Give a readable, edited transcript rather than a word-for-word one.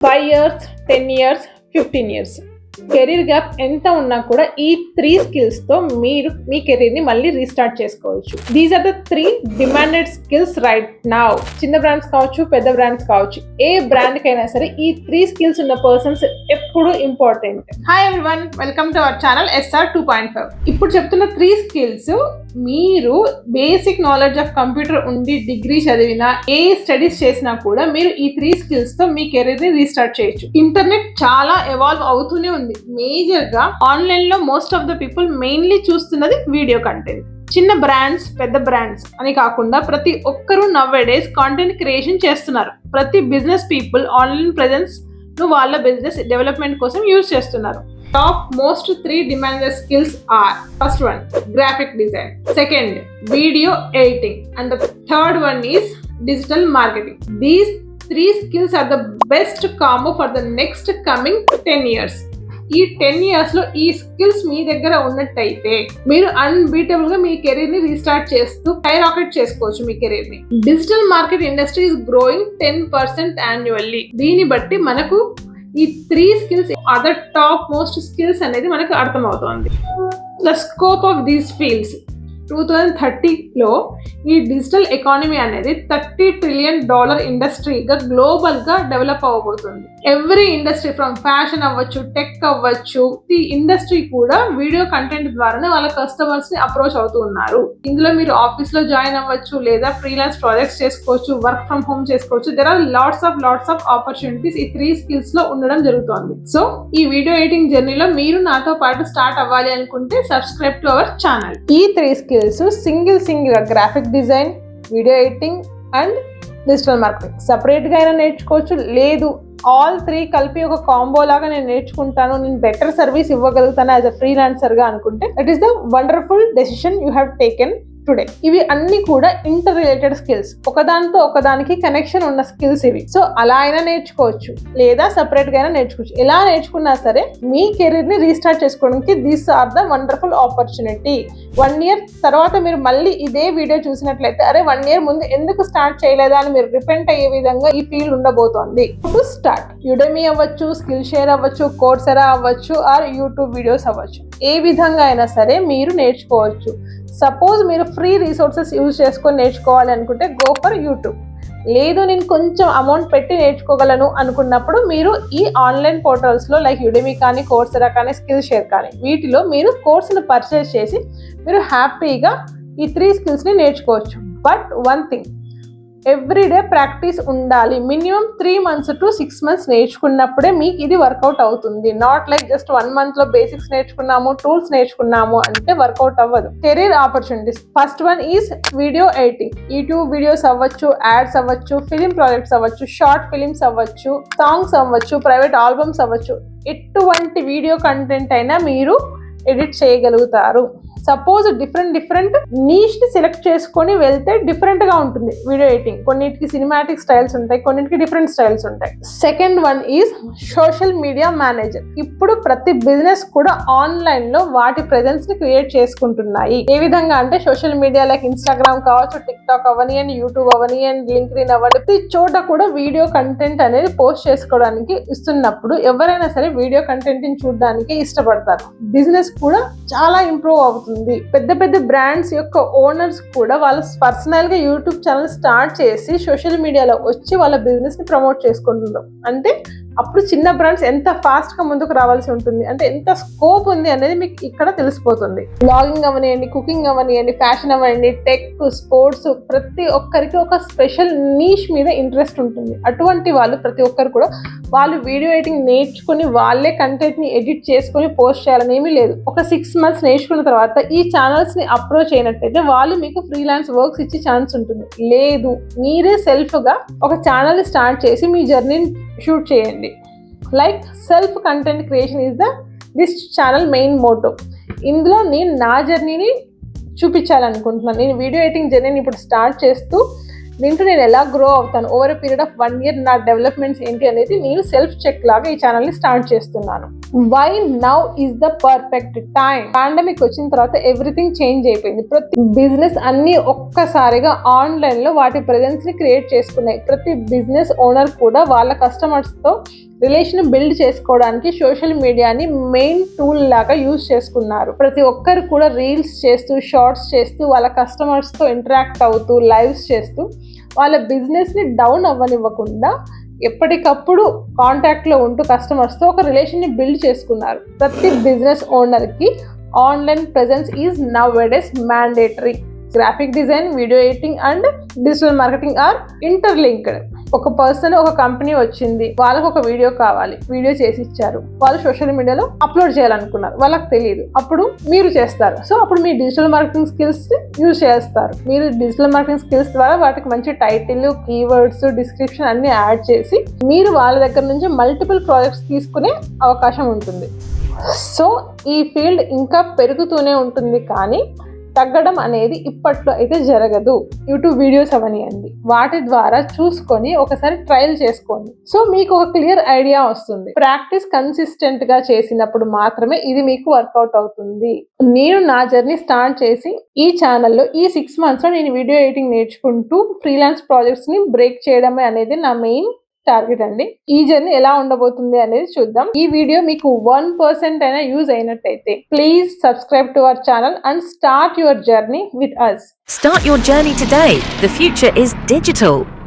5 years, 10 years, 15 years. Career gap ఎంత ఉన్నా కూడా ఈ 3 స్కిల్స్ తో మీరు మీ కెరీర్ ని మళ్ళీ రీస్టార్ట్ చేసుకోవచ్చు. These are the 3 demanded skills right now. చిన్న బ్రాండ్స్ కావచ్చు, పెద్ద బ్రాండ్స్ కావచ్చు, ఏ బ్రాండ్ కైనా సరే ఈ 3 స్కిల్స్ ఉన్న పర్సన్స్ ఎప్పుడు important. Hi everyone, welcome to our channel SR 2.5. ఇప్పుడు చెప్తున్న 3 స్కిల్స్ మీరు బేసిక్ నాలెడ్జ్ ఆఫ్ కంప్యూటర్ ఉండి డిగ్రీ చదివినా ఏ స్టడీస్ చేసినా కూడా మీరు ఈ 3 స్కిల్స్ తో మీ కెరీర్ ని రీస్టార్ట్ చేయొచ్చు. ఇంటర్నెట్ చాలా ఎవాల్వ్ అవుతూనే ఉంది. మేజర్ గా ఆన్లైన్ లో most of the people mainly చూస్తున్నది వీడియో కంటెంట్. చిన్న బ్రాండ్స్, పెద్ద బ్రాండ్స్ అని కాకుండా ప్రతి ఒక్కరూ నవ్వేడేస్ కాంటెంట్ క్రియేషన్ చేస్తున్నారు. ప్రతి బిజినెస్ పీపుల్ ఆన్లైన్ ప్రెజెన్స్ ను వాళ్ళ బిజినెస్ డెవలప్మెంట్ కోసం యూజ్ చేస్తున్నారు. Top most 3 demanded skills are: first one, graphic design; second, video editing; and the third one is digital marketing. These 3 skills are the best combo for the next coming 10 years. ఈ 10 years లో ఈ skills మీ దగ్గర ఉన్నట్టయితే మీరు unbeatable గా మీ career ని restart చేస్తూ హై రాకెట్ చేసుకోవచ్చు మీ కెరీర్ ని. Digital market industry is growing 10% annually. దీన్ని బట్టి మనకు ఈ 3 skills other top most skills అనేది మనకు అర్థమవుతోంది. The scope of these fields 2030లో ఈ డిజిటల్ ఎకానమీ అనేది $30 trillion ఇండస్ట్రీగా గ్లోబల్ గా డెవలప్ అవ్వబోతుంది. ఎవ్రీ ఇండస్ట్రీ ఫ్రమ్ ఫ్యాషన్ అవ్వచ్చు, టెక్ అవ్వచ్చు, ఈ ఇండస్ట్రీ కూడా వీడియో కంటెంట్ ద్వారానే వాళ్ళ కస్టమర్స్ ని అప్రోచ్ అవుతూ ఉన్నారు. ఇందులో మీరు ఆఫీస్ లో జాయిన్ అవ్వచ్చు, లేదా ఫ్రీలాన్స్ ప్రాజెక్ట్స్ చేసుకోవచ్చు, వర్క్ ఫ్రమ్ హోమ్ చేసుకోవచ్చు. There are lots of opportunities ఈ 3 స్కిల్స్ లో ఉండడం జరుగుతోంది. సో ఈ వీడియో ఎడిటింగ్ జర్నీలో మీరు నాతో పాటు స్టార్ట్ అవ్వాలి అనుకుంటే సబ్స్క్రైబ్ టు అవర్ ఛానల్. ఈ 3 skills single graphic design, video editing and digital marketing separate గా అయినా నేర్చుకోవచ్చు. లేదు ఆల్ 3 కలిపి ఒక కాంబో లాగా నేను నేర్చుకుంటాను, నేను బెటర్ సర్వీస్ ఇవ్వగలుగుతాను యాజ్ అ ఫ్రీలాన్సర్ గా అనుకుంటే that is the wonderful decision you have taken today. ఇవి అన్ని కూడా ఇంటర్ రిలేటెడ్ స్కిల్స్, ఒకదానితో ఒకదానికి కనెక్షన్ ఉన్న స్కిల్స్ ఇవి. సో అలా అయినా నేర్చుకోవచ్చు, లేదా సపరేట్ గా అయినా నేర్చుకోవచ్చు. ఎలా నేర్చుకున్నా సరే మీ కెరీర్ ని రీస్టార్ట్ చేసుకోవడానికి these are the wonderful opportunity. 1 year తర్వాత మీరు మళ్ళీ ఇదే వీడియో చూసినట్లయితే అరే 1 year ముందు ఎందుకు స్టార్ట్ చేయలేదా అని మీరు రిపెంట్ అయ్యే విధంగా ఈ ఫీల్డ్ ఉండబోతోంది. టు స్టార్ట్ యుడెమీ అవ్వచ్చు, స్కిల్ షేర్ అవ్వచ్చు, కోర్సెరా అవ్వచ్చు, ఆర్ యూట్యూబ్ వీడియోస్ అవ్వచ్చు. ఏ విధంగా అయినా సరే మీరు నేర్చుకోవచ్చు. సపోజ్ మీరు ఫ్రీ రిసోర్సెస్ యూజ్ చేసుకొని నేర్చుకోవాలి అనుకుంటే గో ఫర్ యూట్యూబ్. లేదు నేను కొంచెం అమౌంట్ పెట్టి నేర్చుకోగలను అనుకున్నప్పుడు మీరు ఈ ఆన్లైన్ పోర్టల్స్లో లైక్ యుడెమీ కానీ, కోర్సెరా కానీ, స్కిల్ షేర్ కానీ వీటిలో మీరు కోర్సును పర్చేస్ చేసి మీరు హ్యాపీగా ఈ 3 స్కిల్స్ని నేర్చుకోవచ్చు. But one thing, everyday practice ఉండాలి. మినిమం 3 months to 6 months నేర్చుకున్నప్పుడే మీకు ఇది వర్కౌట్ అవుతుంది. నాట్ లైక్ జస్ట్ 1 month లో బేసిక్స్ నేర్చుకున్నాము, టూల్స్ నేర్చుకున్నాము అంటే వర్కౌట్ అవ్వదు. Career opportunities first one is video editing. YouTube videos అవ్వచ్చు, యాడ్స్ అవ్వచ్చు, ఫిలిం ప్రాజెక్ట్స్ అవ్వచ్చు, షార్ట్ ఫిలిమ్స్ అవ్వచ్చు, సాంగ్స్ అవ్వచ్చు, ప్రైవేట్ ఆల్బమ్స్ అవ్వచ్చు. ఎటువంటి వీడియో కంటెంట్ అయినా మీరు ఎడిట్ చేయగలుగుతారు. సపోజ్ డిఫరెంట్ నీష్ ని సెలెక్ట్ చేసుకొని వెళ్తే డిఫరెంట్ గా ఉంటుంది వీడియో ఎడిటింగ్. కొన్నిటికి సినిమాటిక్ స్టైల్స్ ఉంటాయి, కొన్నిటికి డిఫరెంట్ స్టైల్స్ ఉంటాయి. Second one is social media manager. ఇప్పుడు ప్రతి బిజినెస్ కూడా ఆన్లైన్ లో వాటి ప్రెజెన్స్ ని క్రియేట్ చేసుకుంటున్నాయి. ఏ విధంగా అంటే సోషల్ మీడియా లైక్ ఇన్స్టాగ్రామ్ కావచ్చు, tick talk Avani and YouTube Avani and LinkedIn అవ్వండి, ప్రతి చోట కూడా వీడియో కంటెంట్ అనేది పోస్ట్ చేసుకోవడానికి ఇస్తున్నప్పుడు ఎవరైనా సరే వీడియో కంటెంట్ ని చూడడానికి ఇష్టపడతారు. బిజినెస్ కూడా చాలా ఇంప్రూవ్ అవుతుంది. పెద్ద బ్రాండ్స్ యొక్క ఓనర్స్ కూడా వాళ్ళ పర్సనల్ గా యూట్యూబ్ ఛానల్ స్టార్ట్ చేసి సోషల్ మీడియాలో వచ్చి వాళ్ళ బిజినెస్ ని ప్రమోట్ చేసుకుంటున్నారు. అంటే అప్పుడు చిన్న బ్రాండ్స్ ఎంత ఫాస్ట్ గా ముందుకు రావాల్సి ఉంటుంది, అంటే ఎంత స్కోప్ ఉంది అనేది మీకు ఇక్కడ తెలిసిపోతుంది. బ్లాగింగ్ అవనియండి, కుకింగ్ అవనియండి, ఫ్యాషన్ అవనియండి, టెక్, స్పోర్ట్స్, ప్రతి ఒక్కరికి ఒక స్పెషల్ నీష్ మీద ఇంట్రెస్ట్ ఉంటుంది. అటువంటి వాళ్ళు ప్రతి ఒక్కరు కూడా వాళ్ళు వీడియో ఎడిటింగ్ నేర్చుకుని వాళ్ళే కంటెంట్ ని ఎడిట్ చేసుకుని పోస్ట్ చేయాలని ఏమీ లేదు. ఒక 6 months నేర్చుకున్న తర్వాత ఈ ఛానల్స్ ని అప్రోచ్ అయినట్టయితే వాళ్ళు మీకు ఫ్రీలాన్స్ వర్క్స్ ఇచ్చే ఛాన్స్ ఉంటుంది. లేదు మీరే సెల్ఫ్ గా ఒక ఛానల్ స్టార్ట్ చేసి మీ జర్నీని షూట్ చేయండి. Like self content creation is this channel main motto. ఇందులో నేను నా జర్నీని చూపించాలనుకుంటున్నాను. నేను వీడియో ఎడిటింగ్ జర్నీని ఇప్పుడు స్టార్ట్ చేస్తూ దీంట్లో నేను ఎలా గ్రో అవుతాను, ఓవర్ పీరియడ్ ఆఫ్ 1 year నా డెవలప్మెంట్స్ ఏంటి అనేది నేను సెల్ఫ్ చెక్ లాగా ఈ ఛానల్ని స్టార్ట్ చేస్తున్నాను. Why now is the perfect time. Pandemic వచ్చిన తర్వాత ఎవ్రీథింగ్ చేంజ్ అయిపోయింది. ప్రతి బిజినెస్ అన్ని ఒక్కసారిగా ఆన్లైన్ లో వాటి ప్రెజెన్స్ ని క్రియేట్ చేసుకున్నాయి. ప్రతి బిజినెస్ ఓనర్ కూడా వాళ్ళ కస్టమర్స్ తో రిలేషన్ బిల్డ్ చేసుకోవడానికి సోషల్ మీడియాని మెయిన్ టూల్ లాగా యూజ్ చేసుకున్నారు. ప్రతి ఒక్కరు కూడా రీల్స్ చేస్తూ, షార్ట్స్ చేస్తూ, వాళ్ళ కస్టమర్స్తో ఇంటరాక్ట్ అవుతూ, లైవ్స్ చేస్తూ వాళ్ళ బిజినెస్ని డౌన్ అవ్వనివ్వకుండా ఎప్పటికప్పుడు కాంటాక్ట్లో ఉంటూ కస్టమర్స్తో ఒక రిలేషన్ని బిల్డ్ చేసుకున్నారు. ప్రతి బిజినెస్ ఓనర్కి online presence is nowadays mandatory. Graphic design, video editing and digital marketing are interlinked. ఒక పర్సన్, ఒక కంపెనీ వచ్చింది, వాళ్ళకు ఒక వీడియో కావాలి, వీడియో చేసి ఇచ్చారు, వాళ్ళు సోషల్ మీడియాలో అప్లోడ్ చేయాలనుకున్నారు, వాళ్ళకి తెలియదు, అప్పుడు మీరు చేస్తారు. సో అప్పుడు మీ డిజిటల్ మార్కెటింగ్ స్కిల్స్ యూజ్ చేస్తారు. మీరు డిజిటల్ మార్కెటింగ్ స్కిల్స్ ద్వారా వాటికి మంచి టైటిల్, కీవర్డ్స్, డిస్క్రిప్షన్ అన్ని యాడ్ చేసి మీరు వాళ్ళ దగ్గర నుంచి మల్టిపుల్ ప్రాజెక్ట్స్ తీసుకునే అవకాశం ఉంటుంది. సో ఈ ఫీల్డ్ ఇంకా పెరుగుతూనే ఉంటుంది, కానీ తగ్గడం అనేది ఇప్పట్లో అయితే జరగదు. యూట్యూబ్ వీడియోస్ అవనియండి, వాటి ద్వారా చూసుకొని ఒకసారి ట్రయల్ చేసుకోండి. సో మీకు ఒక క్లియర్ ఐడియా వస్తుంది. ప్రాక్టీస్ కన్సిస్టెంట్ గా చేసినప్పుడు మాత్రమే ఇది మీకు వర్కౌట్ అవుతుంది. నేను నా జర్నీ స్టార్ట్ చేసి ఈ ఛానల్లో ఈ 6 months లో నేను వీడియో ఎడిటింగ్ నేర్చుకుంటూ ఫ్రీలాన్స్ ప్రాజెక్ట్స్ ని బ్రేక్ చేయడమే అనేది నా మెయిన్ టార్గెట్ అండి. ఈ జర్నీ ఎలా ఉండబోతుంది అనేది చూద్దాం. ఈ వీడియో మీకు 1% అయినా యూజ్ అయినట్టయితే please subscribe to our channel and start your journey with us. Start your journey today. The future is digital.